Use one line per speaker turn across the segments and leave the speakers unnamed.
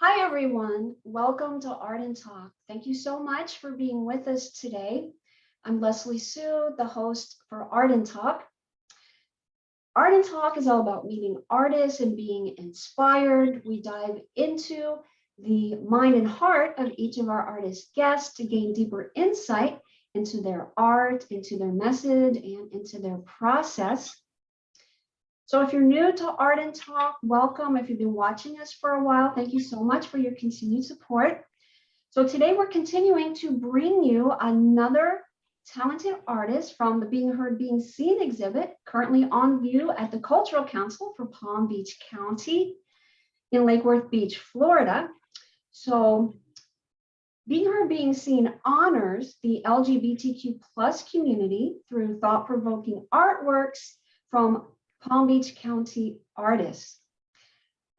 Hi, everyone. Welcome to Art and Talk. Thank you so much for being with us today. I'm Leslie Sue, the host for Art and Talk. Art and Talk is all about meeting artists and being inspired. We dive into the mind and heart of each of our artist guests to gain deeper insight into their art, into their message, and into their process. So if you're new to Art and Talk, welcome. If you've been watching us for a while, thank you so much for your continued support. So today we're continuing to bring you another talented artist from the Being Heard, Being Seen exhibit, currently on view at the Cultural Council for Palm Beach County in Lake Worth Beach, Florida. So Being Heard, Being Seen honors the LGBTQ plus community through thought-provoking artworks from Palm Beach County artists.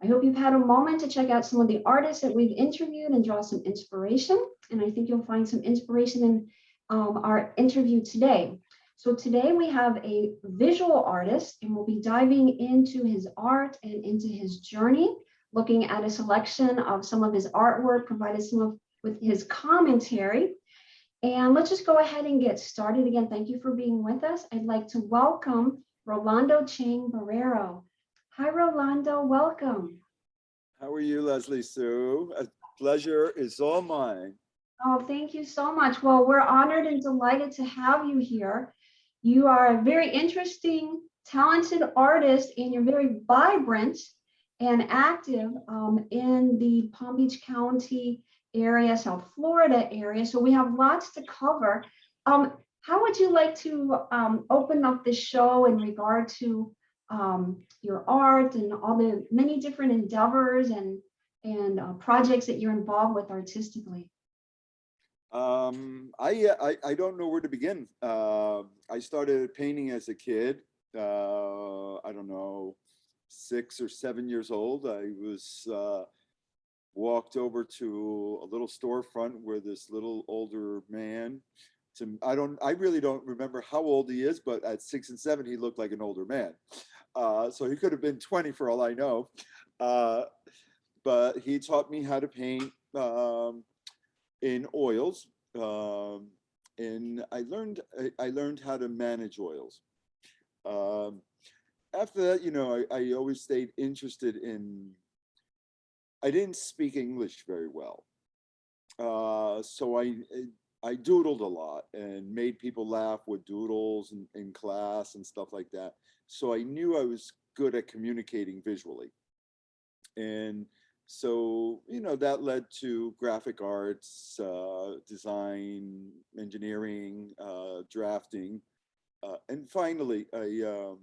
I hope you've had a moment to check out some of the artists that we've interviewed and draw some inspiration. And I think you'll find some inspiration in our interview today. So today we have a visual artist, and we'll be diving into his art and into his journey, looking at a selection of some of his artwork, provided some of with his commentary. And let's just go ahead and get started. Again, thank you for being with us. I'd like to welcome Rolando Chang Barrero. Hi, Rolando, welcome.
How are you, Leslie Sue? A pleasure is all mine.
Oh, thank you so much. Well, we're honored and delighted to have you here. You are a very interesting, talented artist, and you're very vibrant and active in the Palm Beach County area, South Florida area. So we have lots to cover. How would you like to open up the show in regard to your art and all the many different endeavors and projects that you're involved with artistically?
I don't know where to begin. I started painting as a kid. I don't know, 6 or 7 years old. I was walked over to a little storefront where this little older man. I really don't remember how old he is, but at 6 and 7, he looked like an older man. So he could have been 20 for all I know. Uh, but he taught me how to paint in oils, and I learned how to manage oils. Um, After that, I always stayed interested in. I didn't speak English very well, so I doodled a lot and made people laugh with doodles in class and stuff like that. So I knew I was good at communicating visually. And so, that led to graphic arts, design, engineering, drafting. And finally, I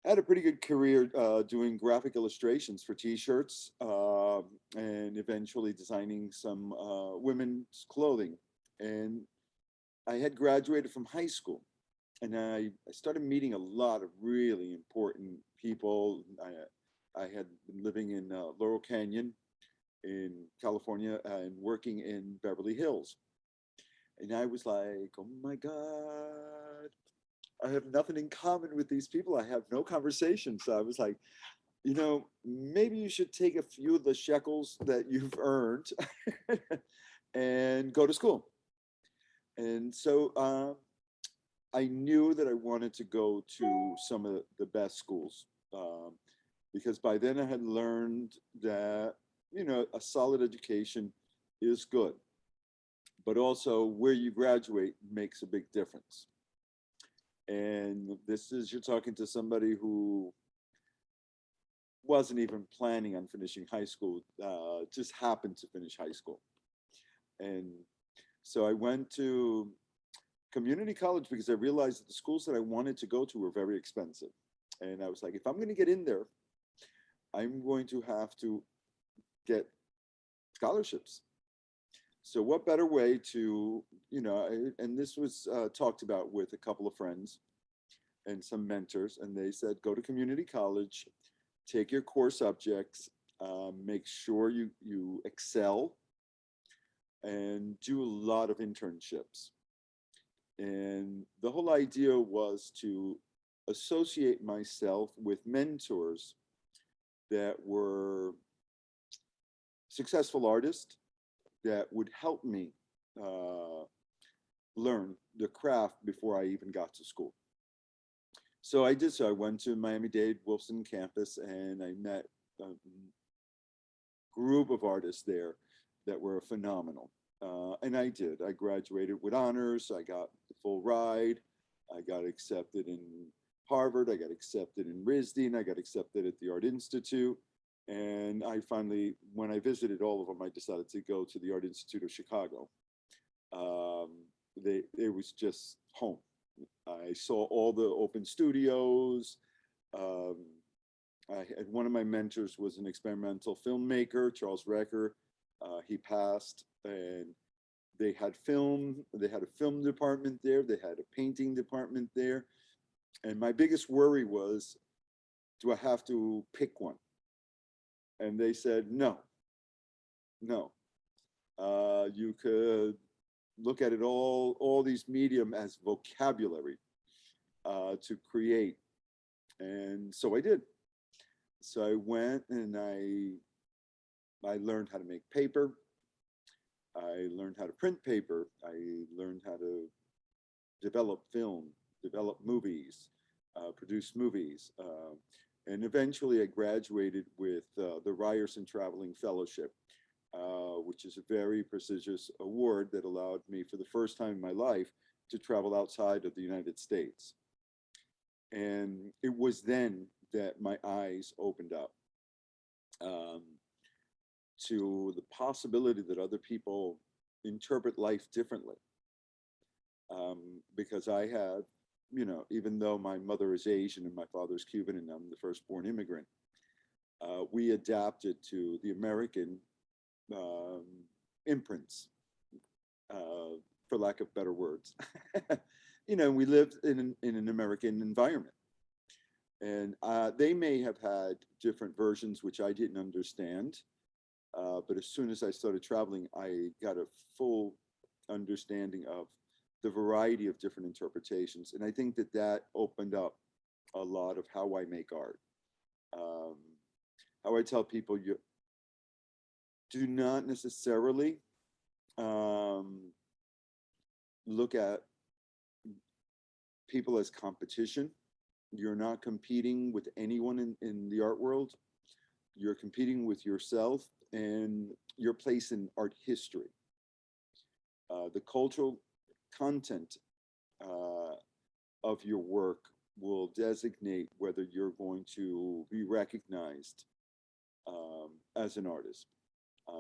had a pretty good career doing graphic illustrations for T-shirts, and eventually designing some women's clothing. And I had graduated from high school, and I started meeting a lot of really important people. I had been living in Laurel Canyon in California and working in Beverly Hills. And I was like, oh my God, I have nothing in common with these people. I have no conversation. So I was like, maybe you should take a few of the shekels that you've earned and go to school. And so I knew that I wanted to go to some of the best schools, because by then I had learned that, a solid education is good, but also where you graduate makes a big difference. And you're talking to somebody who wasn't even planning on finishing high school, just happened to finish high school. And so I went to community college because I realized that the schools that I wanted to go to were very expensive. And I was like, if I'm going to get in there, I'm going to have to get scholarships. So what better way to, and this was talked about with a couple of friends and some mentors, and they said, go to community college, take your core subjects, make sure you excel, and do a lot of internships. And the whole idea was to associate myself with mentors that were successful artist that would help me learn the craft before I even got to school. So I did so. I went to Miami-Dade Wilson campus and I met a group of artists there that were phenomenal. And I did. I graduated with honors. I got the full ride. I got accepted in Harvard. I got accepted in RISD, and I got accepted at the Art Institute. And I finally, when I visited all of them, I decided to go to the Art Institute of Chicago. It was just home. I saw all the open studios. I had one of my mentors was an experimental filmmaker, Charles Recker. He passed, and they had a film department there. They had a painting department there. And my biggest worry was, do I have to pick one? And they said, no. You could look at it all these medium as vocabulary to create. And so I did. So I went and I learned how to make paper. I learned how to print paper. I learned how to develop film, develop movies, produce movies. And eventually I graduated with the Ryerson Traveling Fellowship, which is a very prestigious award that allowed me for the first time in my life to travel outside of the United States. And it was then that my eyes opened up to the possibility that other people interpret life differently. Because I have, even though my mother is Asian and my father is Cuban and I'm the firstborn immigrant, we adapted to the American imprints, for lack of better words. We lived in an American environment. And they may have had different versions, which I didn't understand. But as soon as I started traveling, I got a full understanding of the variety of different interpretations. And I think that opened up a lot of how I make art. How I tell people, you do not necessarily look at people as competition. You're not competing with anyone in the art world. You're competing with yourself and your place in art history. The cultural content of your work will designate whether you're going to be recognized as an artist.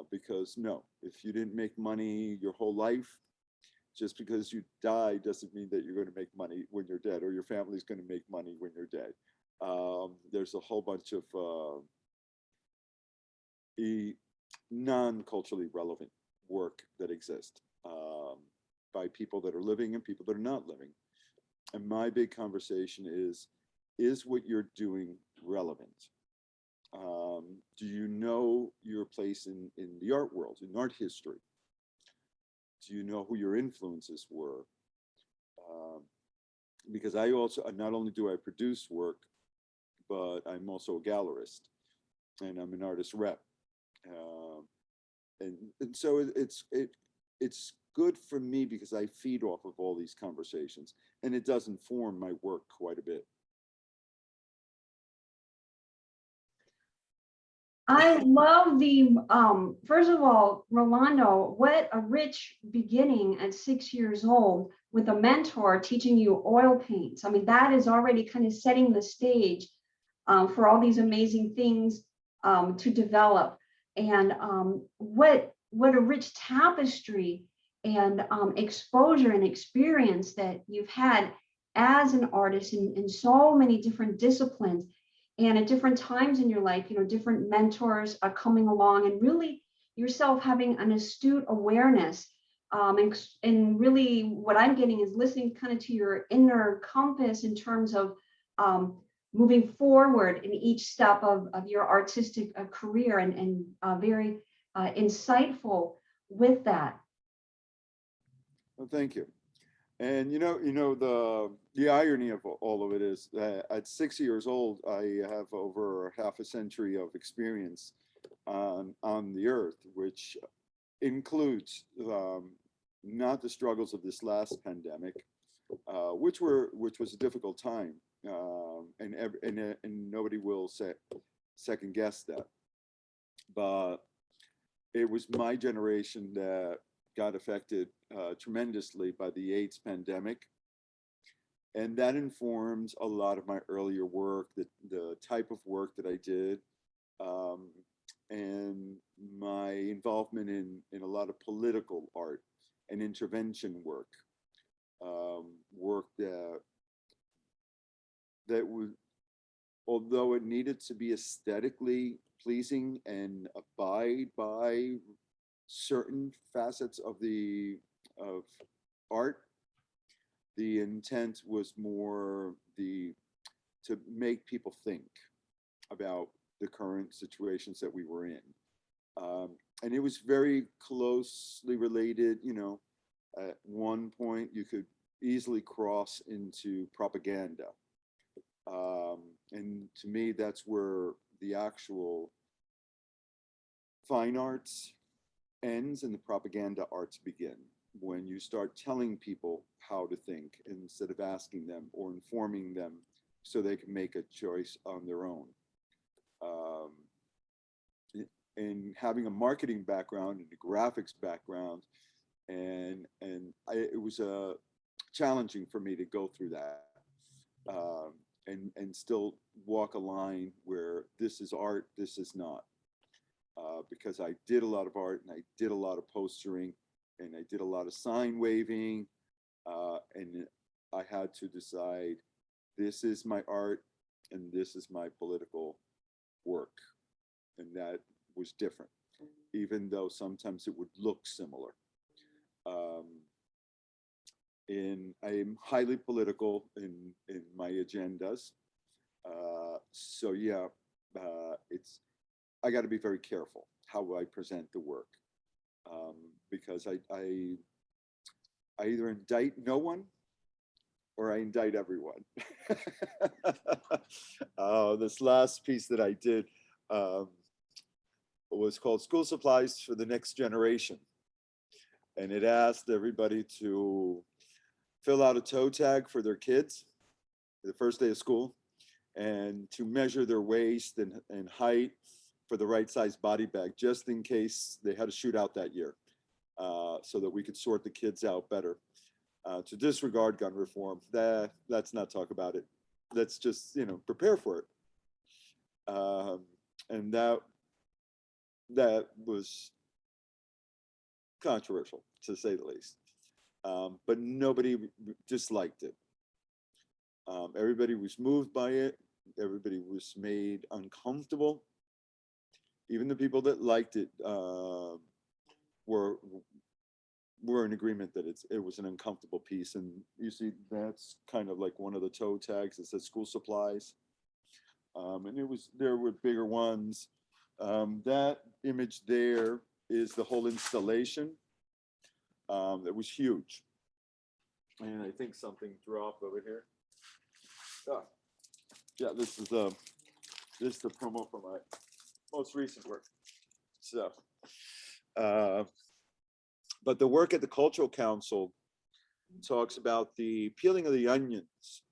Because no, if you didn't make money your whole life, just because you die doesn't mean that you're going to make money when you're dead, or your family's going to make money when you're dead. There's a whole bunch of non-culturally relevant work that exists by people that are living and people that are not living. And my big conversation is what you're doing relevant? Do you know your place in the art world, in art history? Do you know who your influences were? Because I also, not only do I produce work, but I'm also a gallerist and I'm an artist rep. And so it's good for me because I feed off of all these conversations, and it does inform my work quite a bit.
I love first of all, Rolando, what a rich beginning at 6 years old with a mentor teaching you oil paints. I mean, that is already kind of setting the stage for all these amazing things to develop. And what a rich tapestry and exposure and experience that you've had as an artist in so many different disciplines. And at different times in your life, different mentors are coming along, and really yourself having an astute awareness. And really what I'm getting is listening kind of to your inner compass in terms of moving forward in each step of your artistic career, and very insightful with that.
Well, thank you. And the irony of all of it is that at 6 years old, I have over half a century of experience on the earth, which includes not the struggles of this last pandemic, which was a difficult time, and nobody will second guess that. But it was my generation that got affected tremendously by the AIDS pandemic. And that informs a lot of my earlier work, the type of work that I did, and my involvement in a lot of political art and intervention work, work that was, although it needed to be aesthetically pleasing and abide by certain facets of art, the intent was more to make people think about the current situations that we were in. And it was very closely related, at one point you could easily cross into propaganda. And to me, that's where the actual fine arts ends and the propaganda arts begin. When you start telling people how to think instead of asking them or informing them so they can make a choice on their own. And having a marketing background and a graphics background, it was challenging for me to go through that, and still walk a line where this is art, this is not, because I did a lot of art and I did a lot of postering and I did a lot of sign waving, and I had to decide, this is my art and this is my political work, and that was different, even though sometimes it would look similar. I'm highly political in my agendas, so yeah, I got to be very careful how I present the work, because I either indict no one or I indict everyone. This last piece that I did was called School Supplies for the Next Generation. And it asked everybody to fill out a toe tag for their kids the first day of school, and to measure their waist and height for the right size body bag, just in case they had a shootout that year, so that we could sort the kids out better. To disregard gun reform, let's not talk about it. Let's just, prepare for it. And that was controversial, to say the least. But nobody disliked it. Everybody was moved by it. Everybody was made uncomfortable. Even the people that liked it were in agreement that it was an uncomfortable piece. And you see, that's kind of like one of the toe tags. It says school supplies, and there were bigger ones. That image there is the whole installation. That was huge. And I think something dropped over here. Oh, yeah, this is the promo for my most recent work. So, but the work at the Cultural Council talks about the peeling of the onions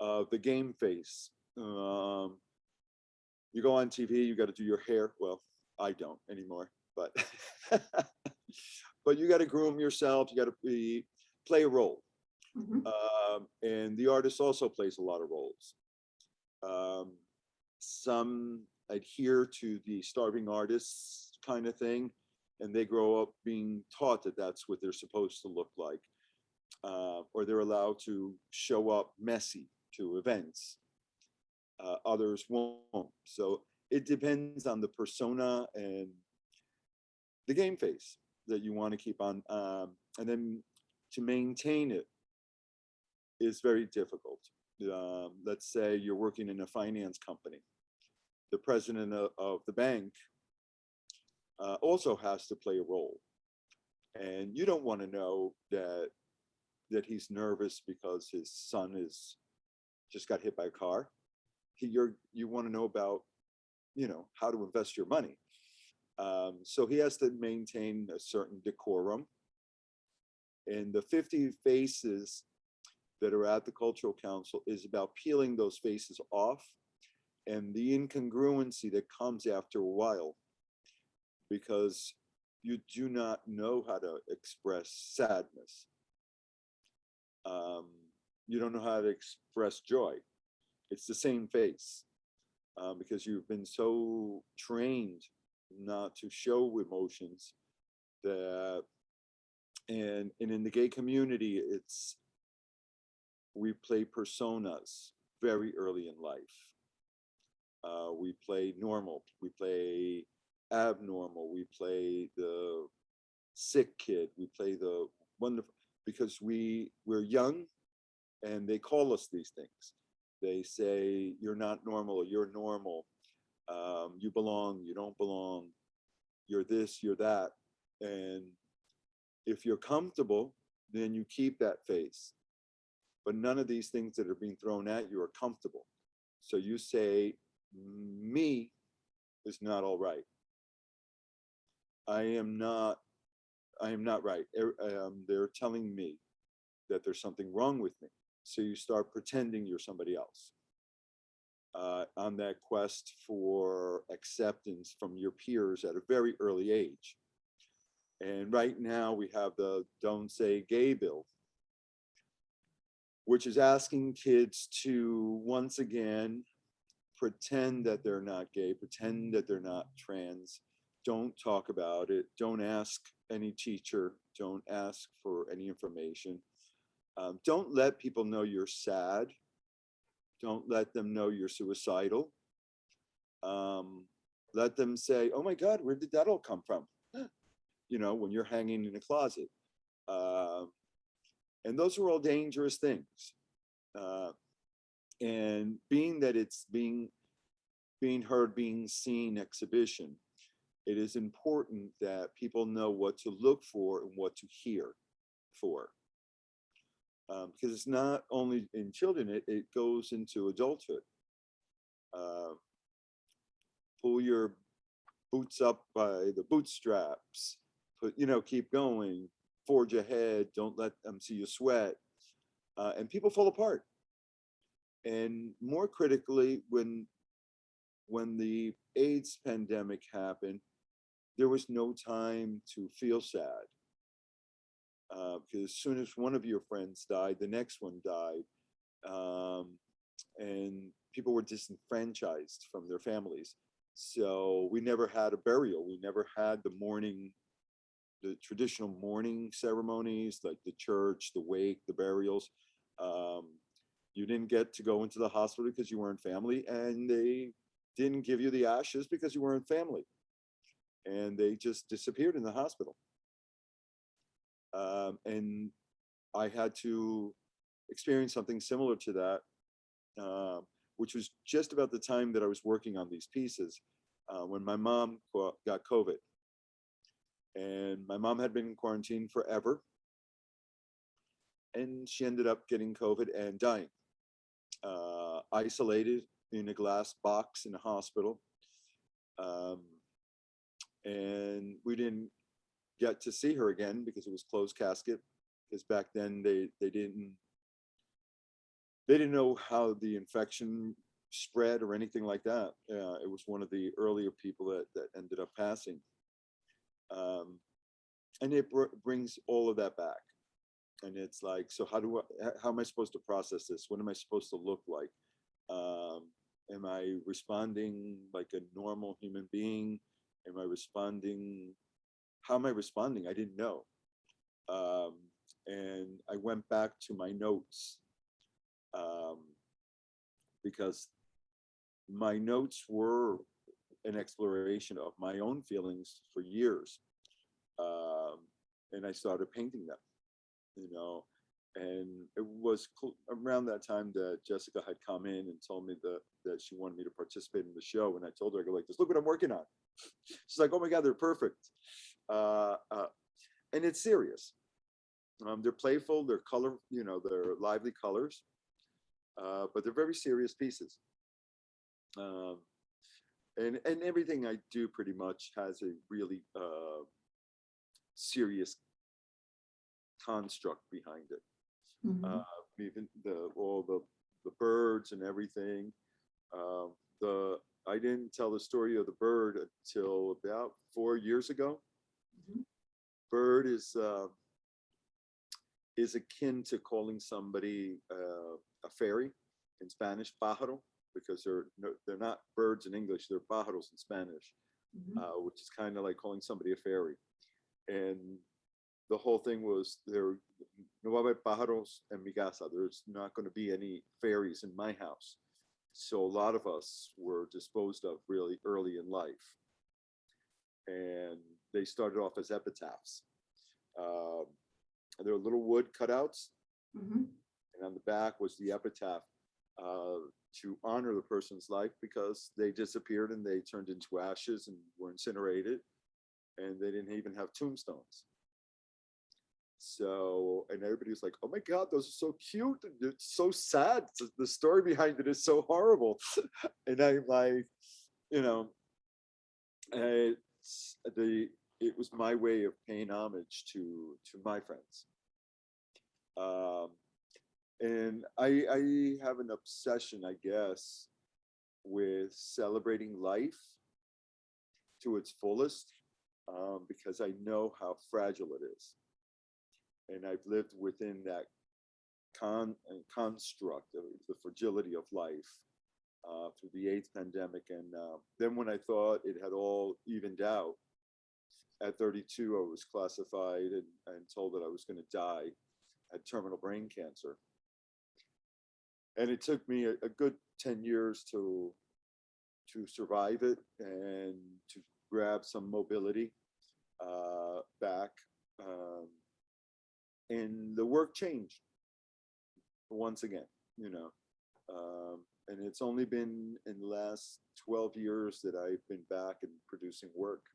of the game face. You go on TV, you got to do your hair. Well, I don't anymore, but but you got to groom yourself. You got to play a role.
Mhm.
And the artist also plays a lot of roles. Some adhere to the starving artists kind of thing, and they grow up being taught that that's what they're supposed to look like, or they're allowed to show up messy to events. Others won't. So it depends on the persona and the game face that you want to keep on, and then to maintain it is very difficult. Let's say you're working in a finance company. The president of the bank also has to play a role, and you don't want to know that he's nervous because his son is just got hit by a car. You want to know about how to invest your money. So he has to maintain a certain decorum. And the 50 faces that are at the Cultural Council is about peeling those faces off and the incongruency that comes after a while, because you do not know how to express sadness. You don't know how to express joy. It's the same face, because you've been so trained not to show emotions that, and in the gay community, we play personas very early in life. We play normal, we play abnormal, we play the sick kid, we play the wonderful, because we're young and they call us these things. They say, you're not normal, you're normal, you belong, you don't belong, you're this, you're that. And if you're comfortable, then you keep that face. But none of these things that are being thrown at you are comfortable. So you say, me is not all right. I am not right. They're telling me that there's something wrong with me. So you start pretending you're somebody else, on that quest for acceptance from your peers at a very early age. And right now we have the Don't Say Gay bill, which is asking kids to once again pretend that they're not gay, pretend that they're not trans. Don't talk about it. Don't ask any teacher. Don't ask for any information. Don't let people know you're sad. Don't let them know you're suicidal. Let them say, oh my God, where did that all come from? When you're hanging in a closet. And those are all dangerous things. And being that it's being heard, being seen exhibition, it is important that people know what to look for and what to hear for. Because it's not only in children, it goes into adulthood. Pull your boots up by the bootstraps, keep going, forge ahead, don't let them see you sweat. And people fall apart. And more critically, when the AIDS pandemic happened, there was no time to feel sad. Because as soon as one of your friends died, the next one died. And people were disenfranchised from their families. So we never had a burial. We never had the traditional mourning ceremonies, like the church, the wake, the burials. You didn't get to go into the hospital because you weren't family, and they didn't give you the ashes because you weren't family. And they just disappeared in the hospital. And I had to experience something similar to that, which was just about the time that I was working on these pieces, when my mom got COVID. And my mom had been in quarantine forever. And she ended up getting COVID and dying, isolated in a glass box in a hospital. And we didn't get to see her again because it was closed casket. Because back then they didn't know how the infection spread or anything like that. It was one of the earlier people that ended up passing. And it brings all of that back. And it's like, so how am I supposed to process this? What am I supposed to look like? Am I responding like a normal human being? Am I responding? How am I responding? I didn't know. And I went back to my notes, because my notes were an exploration of my own feelings for years. And I started painting them, and it was around that time that Jessica had come in and told me that she wanted me to participate in the show. And I told her, I go like this, look what I'm working on. She's like, oh my God, they're perfect. And it's serious. They're playful, they're color, they're lively colors, but they're very serious pieces. And everything I do pretty much has a really serious construct behind it.
Mhm.
Even all the birds and everything. The I didn't tell the story of the bird until about 4 years ago.
Mhm.
Bird is akin to calling somebody a fairy in Spanish, pájaro, because they're not birds in English, they're pájaros in Spanish,
Mhm.
which is kind of like calling somebody a fairy. And the whole thing was there no va a haber pájaros en mi casa. There's not going to be any fairies in my house. So a lot of us were disposed of really early in life, and they started off as epitaphs. Um, there were little wood cutouts,
Mhm.
and on the back was the epitaph to honor the person's life because they disappeared and they turned into ashes and were incinerated, and they didn't even have tombstones. So, and everybody was like, oh my God, those are so cute. And it's so sad. The story behind it is so horrible. And I'm like, you know, it was my way of paying homage to my friends. Um, and I have an obsession, I guess, with celebrating life to its fullest because I know how fragile it is. And I've lived within that construct of the fragility of life through the AIDS pandemic. And then when I thought it had all evened out, at 32, I was classified and told that I was going to die. I had terminal brain cancer. And it took me a good 10 years to survive it and to grab some mobility back. And the work changed once again, you know. And it's only been in the last 12 years that I've been back and producing work.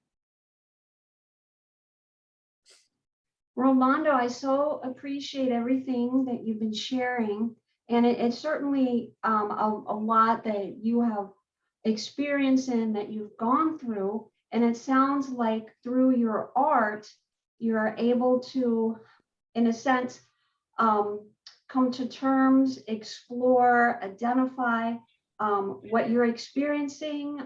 Rolando, I so appreciate everything that you've been sharing. And it's certainly a lot that you have experienced and that you've gone through. And it sounds like through your art, you're able to, in a sense, um, come to terms, explore, identify what you're experiencing,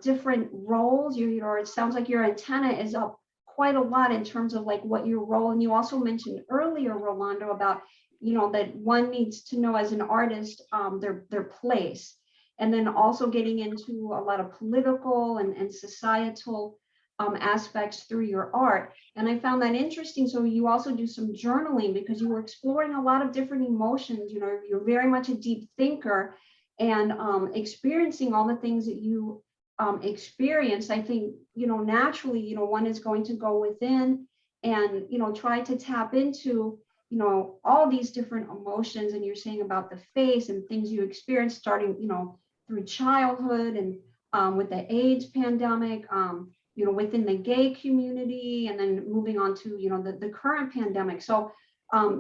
different roles. It sounds like your antenna is up quite a lot in terms of like what your role. And you also mentioned earlier, Rolando, about, that one needs to know as an artist their place. And then also getting into a lot of political and societal aspects through your art. And I found that interesting. So you also do some journaling because you were exploring a lot of different emotions. You're very much a deep thinker and experiencing all the things that you experience. I think, naturally, one is going to go within and, try to tap into, all these different emotions. And you're saying about the face and things you experienced starting, through childhood and with the AIDS pandemic, within the gay community, and then moving on to, the current pandemic. So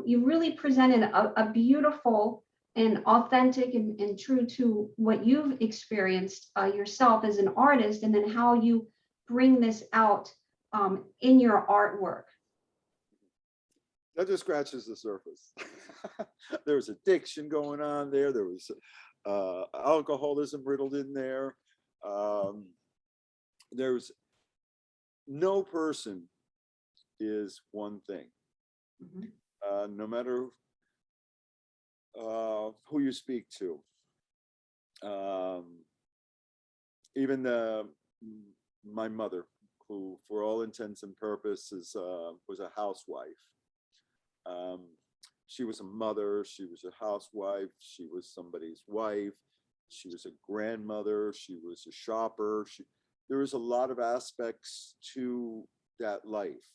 you really presented a beautiful and authentic and true to what you've experienced yourself as an artist, and then how you bring this out in your artwork.
That just scratches the surface. There was addiction going on there. There was alcoholism riddled in there. There's no person is one thing.
Mhm.
No matter who you speak to, even my mother, who for all intents and purposes was a housewife. She was a mother, she was a housewife, she was somebody's wife, she was a grandmother, she was a shopper. There was a lot of aspects to that life.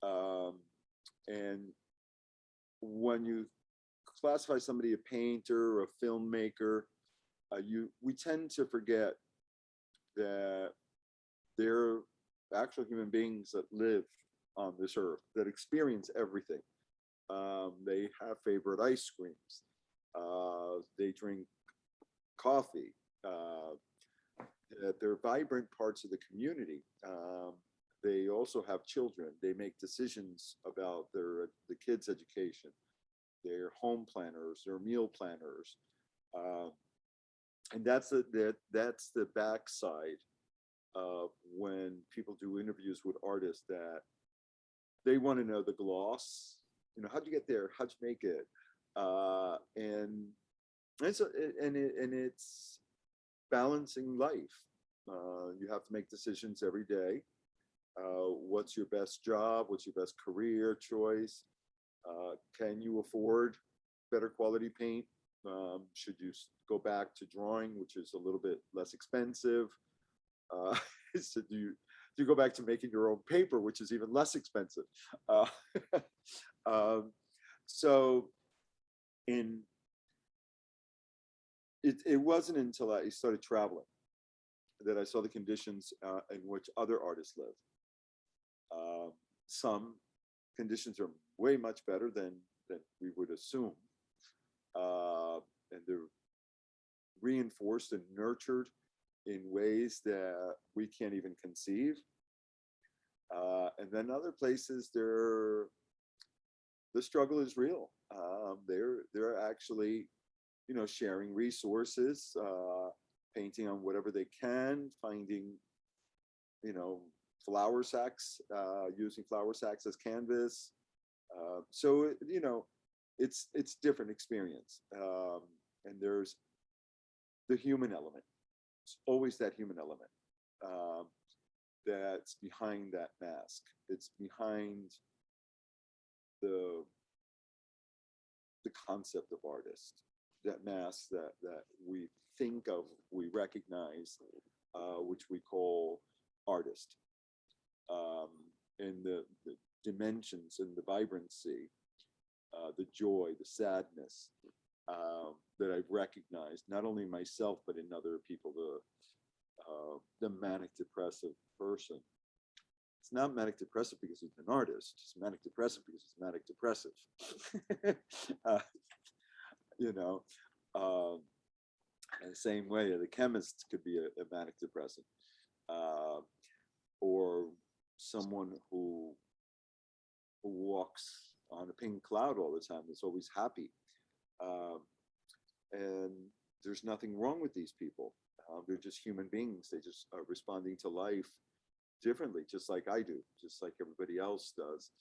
And when you classify somebody a painter or a filmmaker, we tend to forget that they're actual human beings that live on this earth, that experience everything. They have favorite ice creams. They drink coffee. that they're vibrant parts of the community. They also have children. They make decisions about the kids' education. They're home planners. They're meal planners, and that's the backside of when people do interviews with artists, that they want to know the gloss. How'd you get there? How'd you make it? And it's balancing life. You have to make decisions every day. What's your best job? What's your best career choice? Can you afford better quality paint? Should you go back to drawing, which is a little bit less expensive? So do you go back to making your own paper, which is even less expensive? So it wasn't until I started traveling that I saw the conditions in which other artists live. Some conditions are way much better than we would assume. And they're reinforced and nurtured in ways that we can't even conceive. And then other places, the struggle is real. They're actually, sharing resources, painting on whatever they can, finding, flour sacks, using flour sacks as canvas. So, it's different experience. And there's the human element. It's always that human element that's behind that mask. It's behind the concept of artist, that mask that we think of, we recognize, which we call artist. And the dimensions and the vibrancy, the joy, the sadness that I've recognized, not only myself, but in other people, the manic depressive person. It's not manic depressive because he's an artist. It's manic depressive because it's manic depressive. In the same way, the chemist could be a manic depressive, or someone who walks on a pink cloud all the time, is always happy. And there's nothing wrong with these people. They're just human beings. They just are responding to life differently, just like I do, just like everybody else does.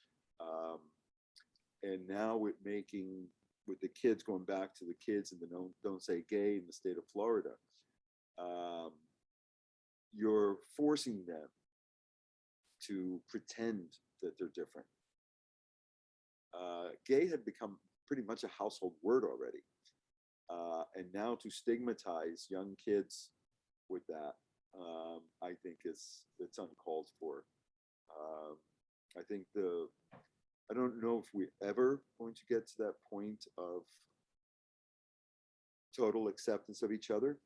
And now with the kids, going back to the kids in the Don't Say Gay in the state of Florida, you're forcing them to pretend that they're different. Gay had become pretty much a household word already. And now to stigmatize young kids with that, I think it's uncalled for. I think I don't know if we're ever going to get to that point of total acceptance of each other,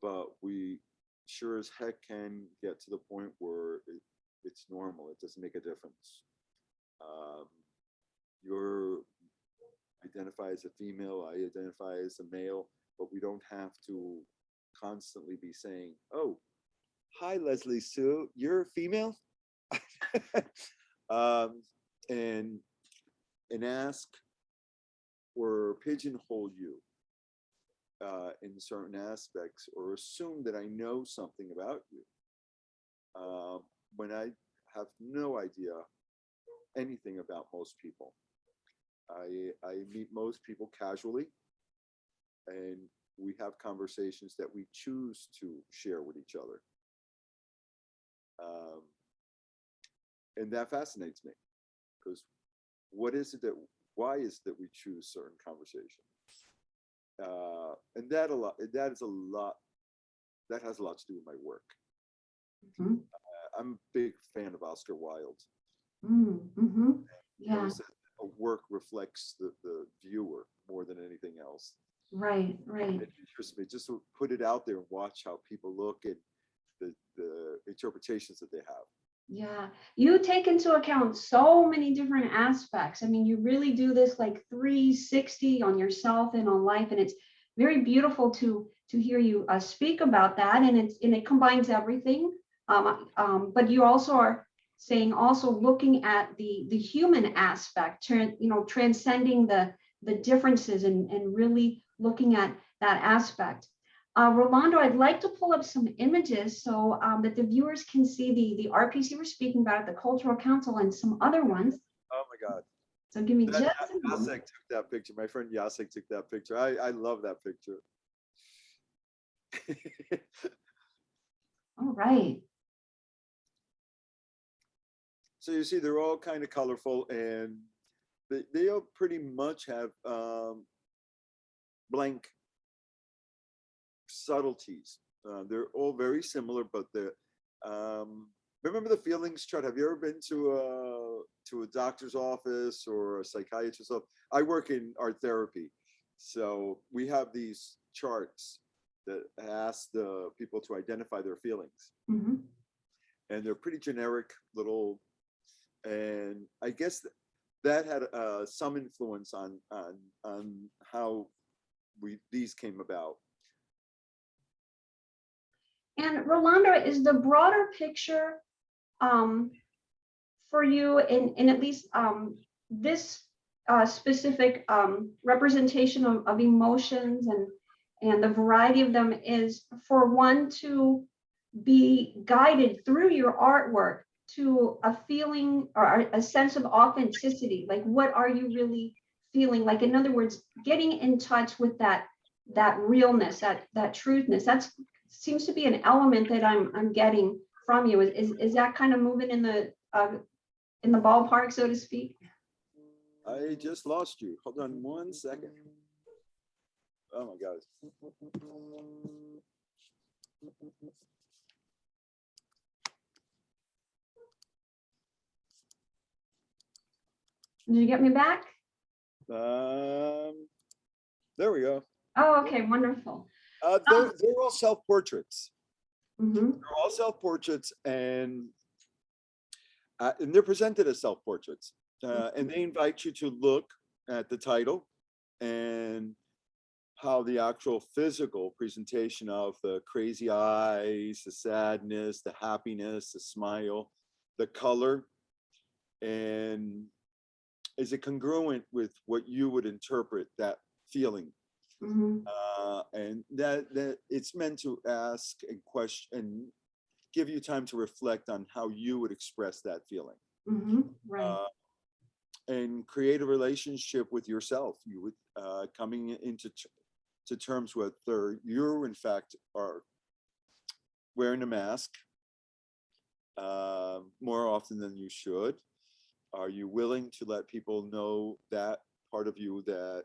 but we sure as heck can get to the point where it's normal. It doesn't make a difference. You're identify as a female, I identify as a male, but we don't have to constantly be saying, "Oh, hi, Leslie Sue, you're a female," and ask or pigeonhole you in certain aspects, or assume that I know something about you when I have no idea anything about most people. I meet most people casually, and we have conversations that we choose to share with each other. And that fascinates me, because why is it that we choose certain conversations? And that has a lot to do with my work.
Mm-hmm.
I'm a big fan of Oscar Wilde.
Mm-hmm. Yeah.
A work reflects the viewer more than anything else.
Right.
It interests me just to put it out there and watch how people look at the interpretations that they have.
Yeah. You take into account so many different aspects. I mean, you really do this like 360 on yourself and on life. And it's very beautiful to to hear you speak about that, and it combines everything. But you also are saying also looking at the human aspect, transcending the differences and really looking at that aspect. Rolando, I'd like to pull up some images so that the viewers can see the art piece you were speaking about at the Cultural Council and some other ones.
Oh my God.
So give me just a
Jacek
moment.
took that picture. My friend Jacek took that picture. I love that picture.
All right.
So you see, they're all kind of colorful, and they all pretty much have blank subtleties. They're all very similar, but they're remember the feelings chart? Have you ever been to a doctor's office or a psychiatrist's office? I work in art therapy, so we have these charts that ask the people to identify their feelings,
Mm-hmm.
and they're pretty generic little. And I guess that had some influence on how these came about.
And Rolando, is the broader picture for you in at least this specific representation of emotions and the variety of them is for one to be guided through your artwork to a feeling or a sense of authenticity? Like, what are you really feeling? Like, in other words, getting in touch with that realness, that truthness. That seems to be an element that I'm getting from you. Is that kind of moving in the ballpark, so to speak?
I just lost you. Hold on 1 second. Oh my God.
Did you get me back?
There we go.
Oh, okay, wonderful.
They're all self-portraits.
Mm-hmm.
They're all self-portraits, and they're presented as self-portraits. And they invite you to look at the title and how the actual physical presentation of the crazy eyes, the sadness, the happiness, the smile, the color, and is it congruent with what you would interpret that feeling?
Mm-hmm.
And that it's meant to ask and question and give you time to reflect on how you would express that feeling.
Mm-hmm. Right.
And create a relationship with yourself. You would coming into to terms with you in fact are wearing a mask more often than you should. Are you willing to let people know that part of you that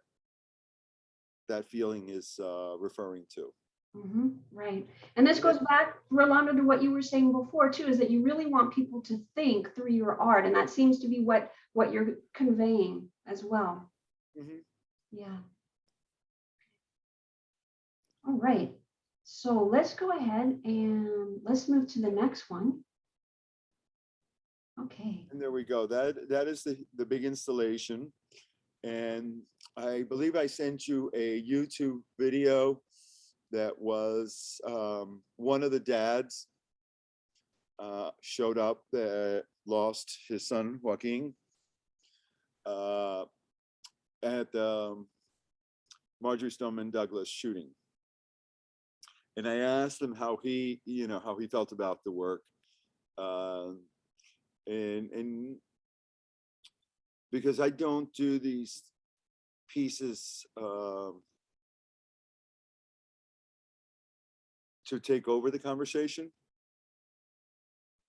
feeling is referring to?
Mm-hmm. Right. And this goes back, Rolando, to what you were saying before too, is that you really want people to think through your art, and that seems to be what you're conveying as well.
Mm-hmm.
Yeah. All right. So let's go ahead and let's move to the next one. Okay.
And there we go. That is the big installation. And I believe I sent you a YouTube video that was one of the dads showed up that lost his son Joaquin at the Marjorie Stoneman Douglas shooting. And I asked him how he felt about the work. And because I don't do these pieces to take over the conversation,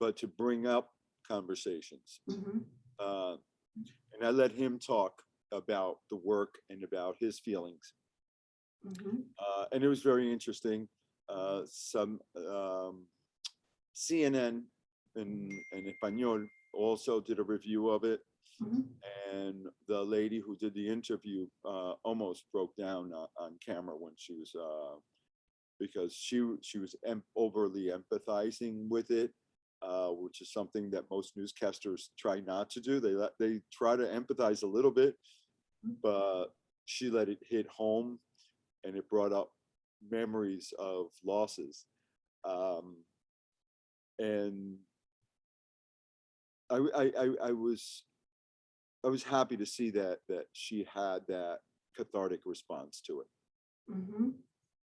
but to bring up conversations.
Mm-hmm.
And I let him talk about the work and about his feelings.
Mm-hmm.
And it was very interesting. Some CNN in Español also did a review of it.
Mm-hmm.
And the lady who did the interview almost broke down on camera when she was because she was overly empathizing with it, which is something that most newscasters try not to do. They try to empathize a little bit, but she let it hit home, and it brought up memories of losses. And I was happy to see that she had that cathartic response to it.
Mhm,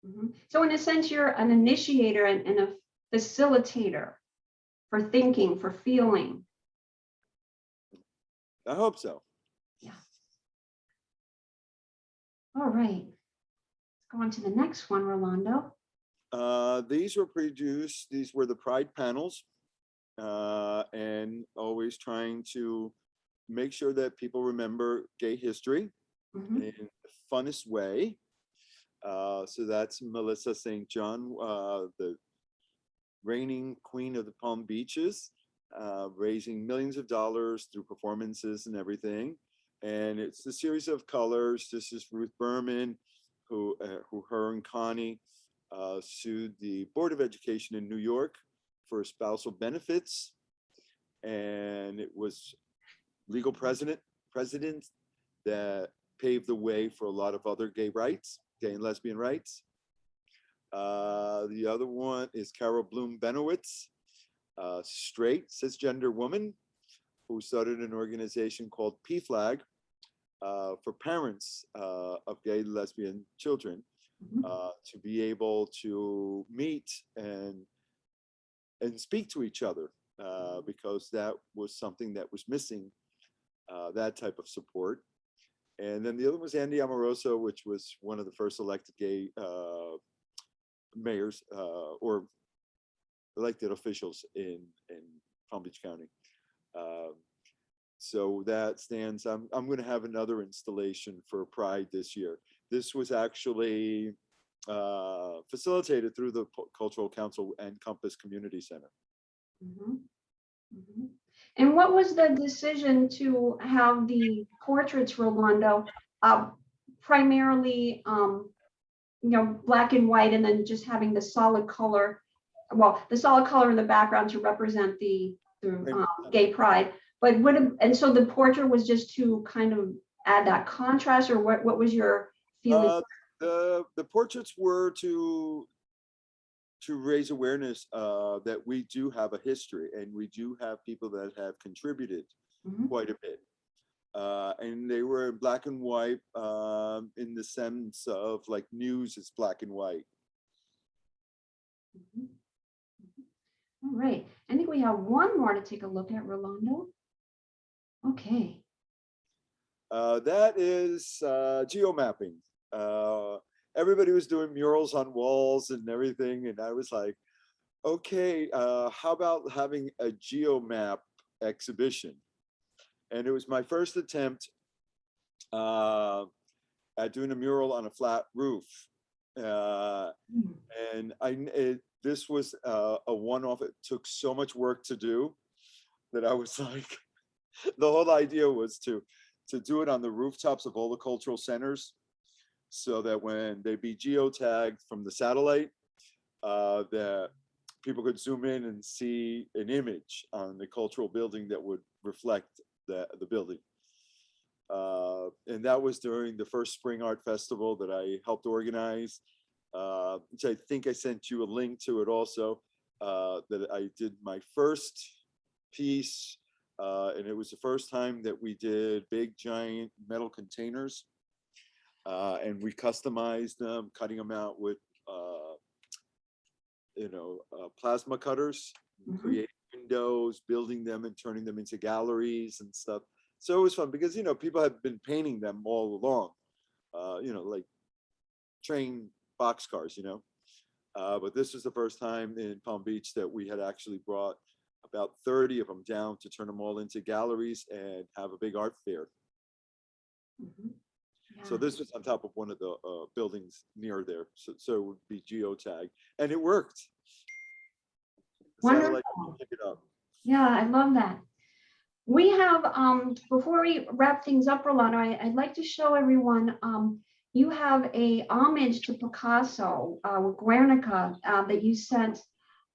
mhm. So in a sense, you're an initiator and a facilitator for thinking, for feeling.
I hope so.
Yeah. All right. Let's go on to the next one, Rolando.
These were produced, these were the Pride panels, and always trying to make sure that people remember gay history
Mhm,
in the funnest way. So that's Melissa St. John, the reigning queen of the Palm Beaches, raising millions of dollars through performances and everything. And it's a series of colors. This is Ruth Berman, who her and Connie sued the Board of Education in New York for spousal benefits. And it was legal president that paved the way for a lot of other gay rights, gay and lesbian rights. The other one is Carol Bloom Benowitz, a straight cisgender woman who started an organization called PFLAG for parents of gay and lesbian children
mhm,
to be able to meet and speak to each other because that was something that was missing, that type of support. And then the other was Andy Amoroso, which was one of the first elected gay mayors or elected officials in Palm Beach County. So that stands. I'm going to have another installation for Pride this year. This was actually facilitated through the Cultural Council and Compass Community Center.
mhm, mhm. And what was the decision to have the portraits, Rolando, primarily, black and white, and then just having the solid color, well, the solid color in the background to represent the gay pride. But and so the portrait was just to kind of add that contrast, or what was your feeling?
The portraits were to raise awareness that we do have a history and we do have people that have contributed
Mhm,
quite a bit. And they were in black and white in the sense of like news is black and white.
mhm, mhm. All right. I think we have one more to take a look at, Rolando. Okay.
That is geomapping. Everybody was doing murals on walls and everything. And I was like, okay, how about having a geomap exhibition? And it was my first attempt at doing a mural on a flat roof.
Mm,
And this was a one-off. It took so much work to do that I was like, the whole idea was to do it on the rooftops of all the cultural centers, so that when they be geotagged from the satellite, that people could zoom in and see an image on the cultural building that would reflect the building. And that was during the first Spring Art Festival that I helped organize, which I think I sent you a link to it also, that I did my first piece. And it was the first time that we did big, giant metal containers. And we customized them, cutting them out with, plasma cutters,
mhm.
creating windows, building them and turning them into galleries and stuff. So it was fun because, people have been painting them all along, like train boxcars. But this was the first time in Palm Beach that we had actually brought about 30 of them down to turn them all into galleries and have a big art fair.
Mhm. Yeah.
So this was on top of one of the buildings near there. So it would be geotagged, and it worked. The satellite
Wonderful.
picked it up.
Yeah, I love that. We have, before we wrap things up, Rolando, I'd like to show everyone, you have a homage to Picasso, Guernica, that you sent,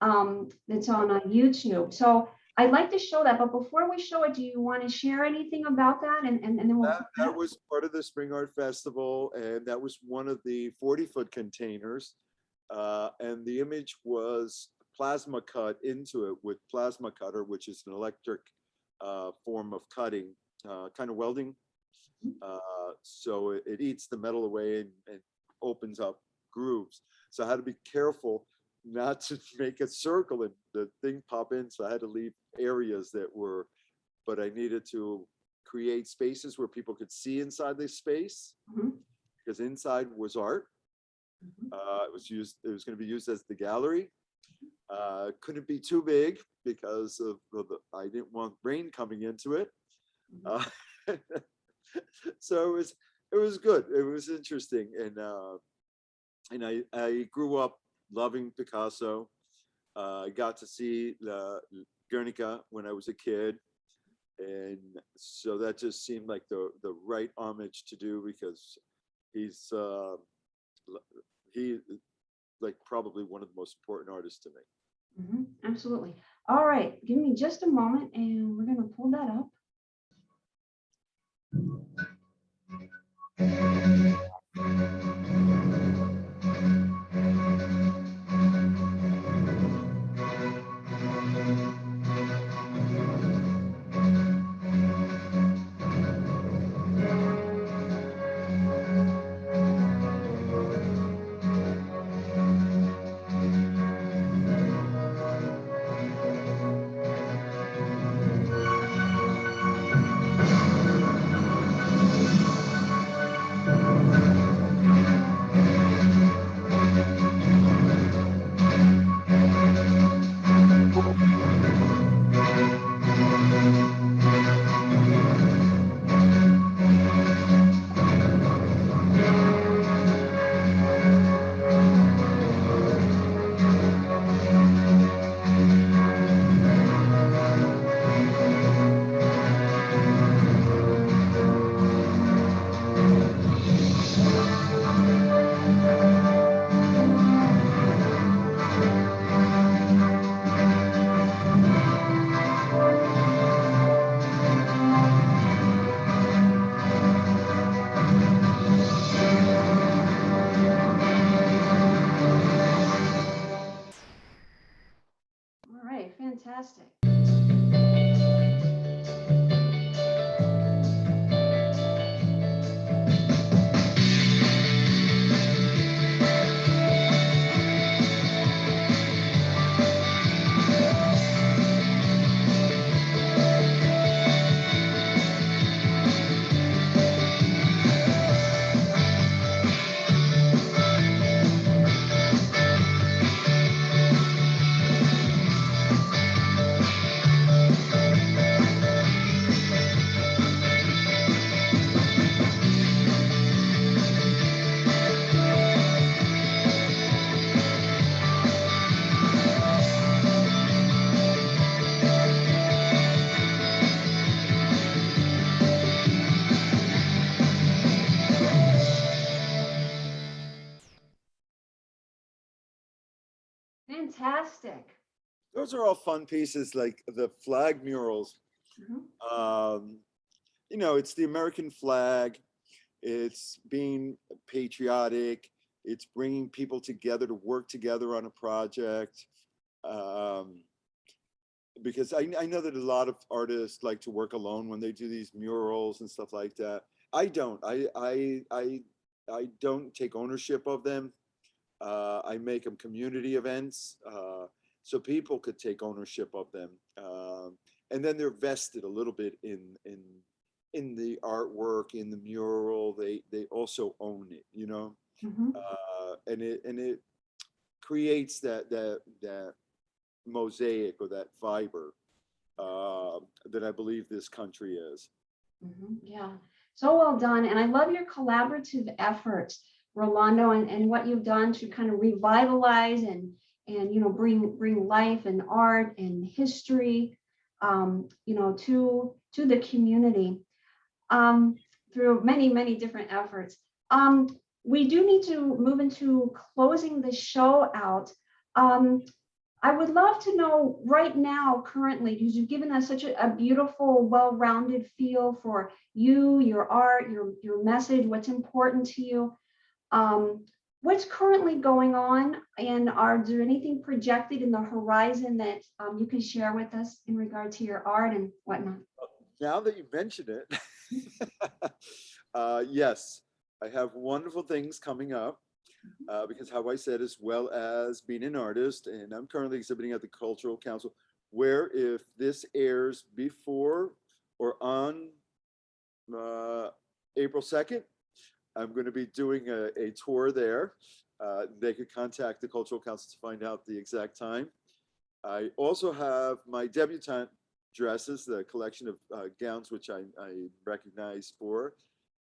that's on YouTube. So I'd like to show that, but before we show it, do you want to share anything about that? And then we'll.
That was part of the Spring Art Festival, and that was one of the 40-foot containers and the image was plasma cut into it with plasma cutter, which is an electric form of cutting, kind of welding. So it eats the metal away and opens up grooves. So I had to be careful not to make a circle and the thing pop in. So I had to leave areas that were, but I needed to create spaces where people could see inside the space, because inside was art. It was going to be used as the gallery. Couldn't be too big because I didn't want rain coming into it. So it was good. It was interesting, and I grew up loving Picasso. I got to see Guernica when I was a kid, and so that just seemed like the right homage to do, because he's like probably one of the most important artists to me.
Absolutely. All right, give me just a moment, and we're going to pull that up. All right, fantastic. Fantastic.
Those are all fun pieces, like the flag murals. It's the American flag. It's being patriotic. It's bringing people together to work together on a project. Because I know that a lot of artists like to work alone when they do these murals and stuff like that. I don't. I don't take ownership of them. I make them community events, so people could take ownership of them, and then they're vested a little bit in the artwork, in the mural. They also own it, and it creates that mosaic or that fiber that I believe this country is.
Yeah, so well done, and I love your collaborative efforts, Rolando, and what you've done to kind of revitalize and bring life and art and history, to the community through many different efforts. We do need to move into closing the show out. I would love to know right now, currently, because you've given us such a beautiful, well-rounded feel for you, your art, your message, what's important to you. what's currently going on, and are there anything projected in the horizon that you can share with us in regard to your art and whatnot?
Now that you mention it, yes, I have wonderful things coming up. Because how I said, as well as being an artist, and I'm currently exhibiting at the Cultural Council, where if this airs before or on April 2nd, I'm going to be doing a tour there. They could contact the Cultural Council to find out the exact time. I also have my debutante dresses, the collection of gowns, which I recognize for,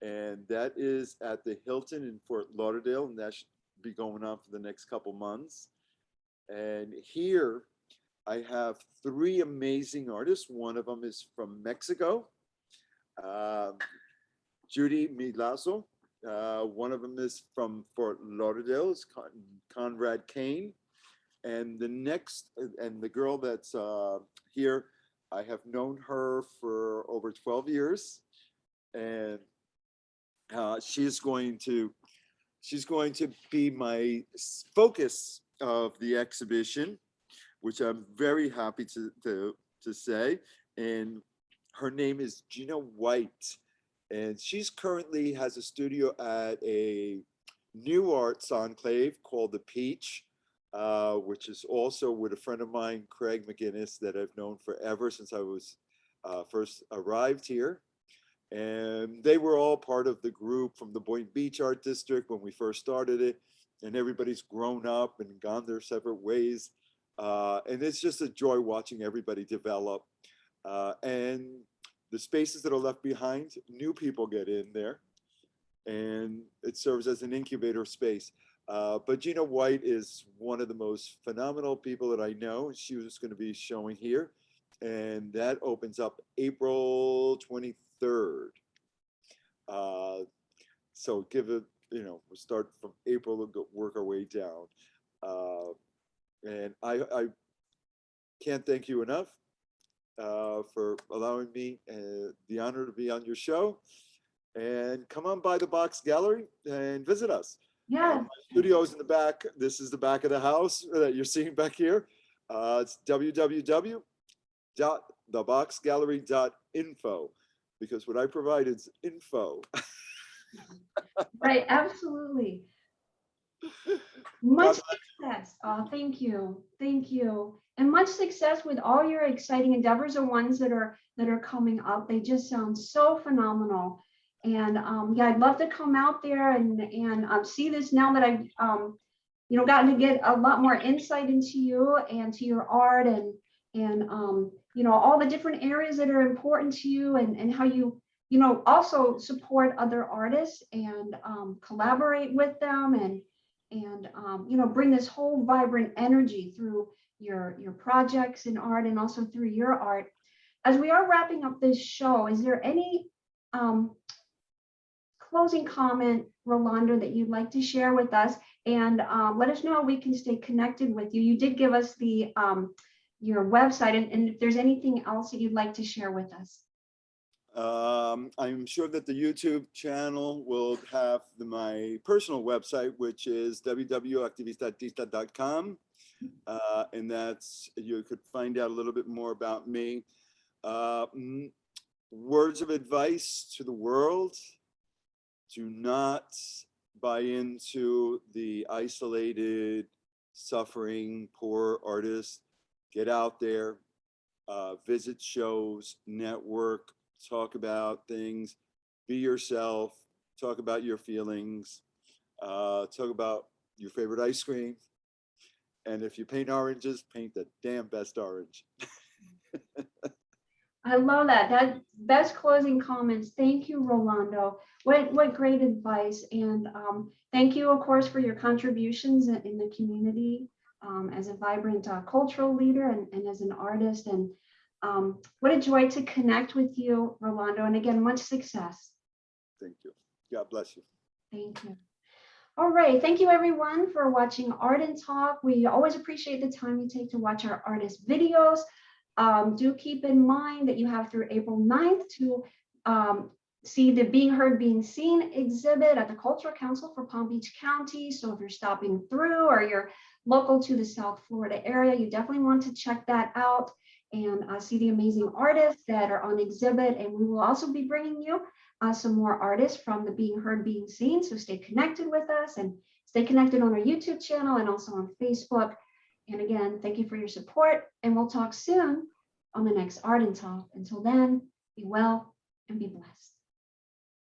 and that is at the Hilton in Fort Lauderdale, and that should be going on for the next couple months. And here I have three amazing artists. One of them is from Mexico, Judy Milazzo. One of them is from Fort Lauderdale, it's Conrad Kane. And the next, and the girl that's here, I have known her for over 12 years. And she's going to be my focus of the exhibition, which I'm very happy to say. And her name is Gina White. And she's currently has a studio at a new arts enclave called The Peach, which is also with a friend of mine, Craig McGinnis, that I've known forever since I was first arrived here. And they were all part of the group from the Boynton Beach Art District when we first started it. And everybody's grown up and gone their separate ways. And it's just a joy watching everybody develop. And the spaces that are left behind, new people get in there. And it serves as an incubator space. But Gina White is one of the most phenomenal people that I know. She was going to be showing here. And that opens up April 23rd. So give it, we'll start from April and work our way down. And I can't thank you enough for allowing me the honor to be on your show. And come on by the Box Gallery and visit us.
Yeah.
My studio is in the back. This is the back of the house that you're seeing back here. It's www.theboxgallery.info, because what I provide is info.
Right, absolutely. Much success. Oh, thank you. Thank you. And much success with all your exciting endeavors, the ones that are coming up. They just sound so phenomenal. And yeah, I'd love to come out there and see this now that I've gotten to get a lot more insight into you and to your art and all the different areas that are important to you, and how you also support other artists and collaborate with them and bring this whole vibrant energy through your projects in art and also through your art. As we are wrapping up this show, is there any closing comment, Rolando, that you'd like to share with us? And let us know how we can stay connected with you. You did give us the your website, and if there's anything else that you'd like to share with us.
I'm sure that the YouTube channel will have my personal website, which is www.activistartista.com. And that's, you could find out a little bit more about me. Words of advice to the world: do not buy into the isolated, suffering, poor artists. Get out there, visit shows, network, talk about things, be yourself, talk about your feelings, talk about your favorite ice cream. And if you paint oranges, paint the damn best orange.
I love that. That best closing comments. Thank you, Rolando. What great advice. And thank you, of course, for your contributions in the community as a vibrant cultural leader and as an artist. And what a joy to connect with you, Rolando. And again, much success.
Thank you. God bless you.
Thank you. All right. Thank you, everyone, for watching Art and Talk. We always appreciate the time you take to watch our artist videos. Do keep in mind that you have through April 9th to see the Being Heard, Being Seen exhibit at the Cultural Council for Palm Beach County. So if you're stopping through or you're local to the South Florida area, you definitely want to check that out and see the amazing artists that are on exhibit. And we will also be bringing you some more artists from the Being Heard, Being Seen. So stay connected with us and stay connected on our YouTube channel and also on Facebook. And again, thank you for your support, and we'll talk soon on the next Art and Talk. Until then, be well and be blessed.